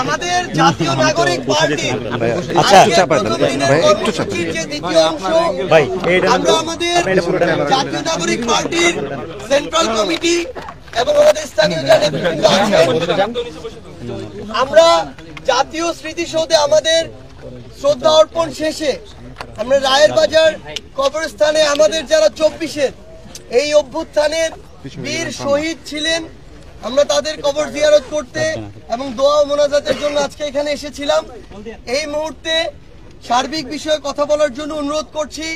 আমাদের জাতীয় নাগরিক পার্টির দ্বিতীয় অংশ আমরা আমাদের জাতীয় নাগরিক পার্টির সেন্ট্রাল কমিটি এবং আমাদের স্থানীয় আমরা জাতীয় স্মৃতিসৌধে আমাদের শ্রদ্ধা অর্পণ শেষে আমরা রায়ের বাজার কবরস্থানে আমাদের যারা 24-এর এই অভ্যুত্থানের বীর শহীদ ছিলেন আমরা তাদের কবর জিয়ারত করতে এবং দোয়া ও মোনাজাতের জন্য আজকে এখানে এসেছিলাম। এই মুহূর্তে সার্বিক বিষয়ে কথা বলার জন্য অনুরোধ করছি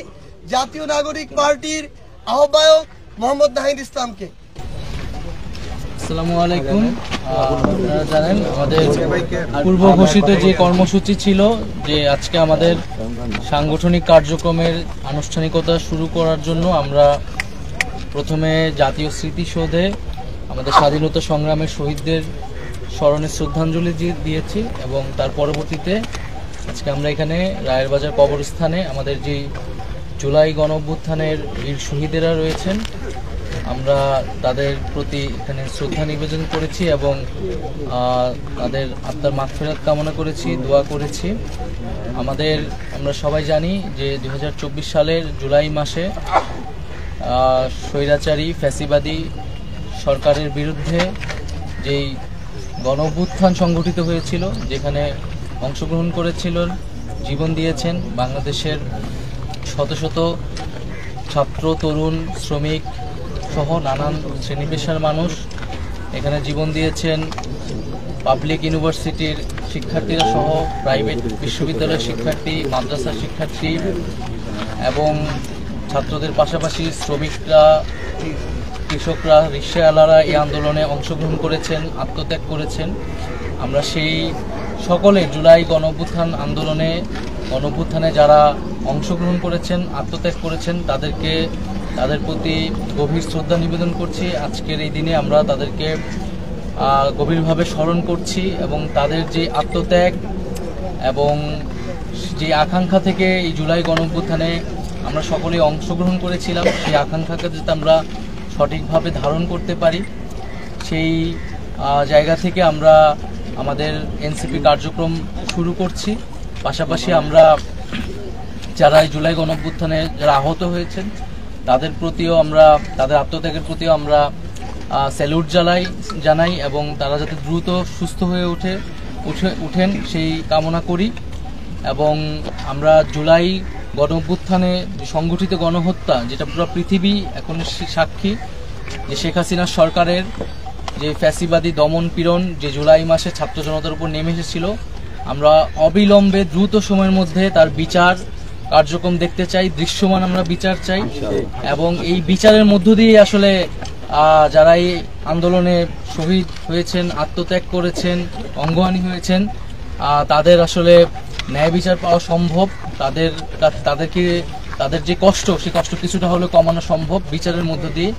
জাতীয় নাগরিক পার্টির আহ্বায়ক মোহাম্মদ নাহিদ ইসলামকে। আসসালামু আলাইকুম। আপনারা জানেন আমাদের পূর্ব ঘোষিত যে কর্মসূচি ছিল যে আজকে আমাদের সাংগঠনিক কার্যক্রমের আনুষ্ঠানিকতা শুরু করার জন্য আমরা প্রথমে জাতীয় স্মৃতিসৌধে আমাদের স্বাধীনতা সংগ্রামের শহীদদের স্মরণে শ্রদ্ধাঞ্জলি দিয়েছি এবং তার পরবর্তীতে আজকে আমরা এখানে রায়ের বাজার কবরস্থানে আমাদের যে জুলাই গণঅভ্যুত্থানের বীর শহীদেরা রয়েছেন আমরা তাদের প্রতি এখানে শ্রদ্ধা নিবেদন করেছি এবং তাদের আত্মার মাগফিরাত কামনা করেছি, দোয়া করেছি। আমরা সবাই জানি যে 2024 সালের জুলাই মাসে স্বৈরাচারী ফ্যাসিবাদী সরকারের বিরুদ্ধে যেই গণঅভ্যুত্থান সংগঠিত হয়েছিল, যেখানে অংশগ্রহণ করেছিলেন, জীবন দিয়েছেন বাংলাদেশের শত শত ছাত্র, তরুণ, শ্রমিক সহ নানান শ্রেণী পেশার মানুষ এখানে জীবন দিয়েছেন। পাবলিক ইউনিভার্সিটির শিক্ষার্থীরা সহ প্রাইভেট বিশ্ববিদ্যালয়ের শিক্ষার্থী, মাদ্রাসার শিক্ষার্থী এবং ছাত্রদের পাশাপাশি শ্রমিকরা, কৃষকরা, রিকশাওয়ালারা এই আন্দোলনে অংশগ্রহণ করেছেন, আত্মত্যাগ করেছেন। আমরা সেই সকলে জুলাই গণঅভ্যুত্থানে যারা অংশগ্রহণ করেছেন, আত্মত্যাগ করেছেন তাদের প্রতি গভীর শ্রদ্ধা নিবেদন করছি। আজকের এই দিনে আমরা তাদেরকে গভীরভাবে স্মরণ করছি এবং তাদের যে আত্মত্যাগ এবং যে আকাঙ্ক্ষা থেকে এই জুলাই গণঅভ্যুত্থানে আমরা সকলেই অংশগ্রহণ করেছিলাম, সেই আকাঙ্ক্ষাকে যাতে আমরা সঠিকভাবে ধারণ করতে পারি, সেই জায়গা থেকে আমরা আমাদের এনসিপি কার্যক্রম শুরু করছি। পাশাপাশি আমরা যারা এই জুলাই গণঅভ্যুত্থানে যারা আহত হয়েছেন তাদের প্রতিও তাদের আত্মত্যাগের প্রতিও আমরা স্যালুট জানাই এবং তারা যাতে দ্রুত সুস্থ হয়ে উঠেন সেই কামনা করি। এবং আমরা জুলাই গণঅভ্যুত্থানে সংগঠিত গণহত্যা, যেটা পুরো পৃথিবী এখন সাক্ষী, যে শেখ হাসিনার সরকারের যে ফ্যাসিবাদী দমন পীড়ন যে জুলাই মাসে ছাত্র জনতার উপর নেমে এসেছিল, আমরা অবিলম্বে দ্রুত সময়ের মধ্যে তার বিচার কার্যক্রম দেখতে চাই, দৃশ্যমান আমরা বিচার চাই। এবং এই বিচারের মধ্য দিয়ে আসলে যারা এই আন্দোলনে শহীদ হয়েছেন, আত্মত্যাগ করেছেন, অঙ্গহানি হয়েছেন, তাদের আসলে ন্যায় বিচার পাওয়া সম্ভব। তাদের যে কষ্ট, সেই কষ্ট কিছুটা হলেও কমানো সম্ভব বিচারের মধ্য দিয়ে।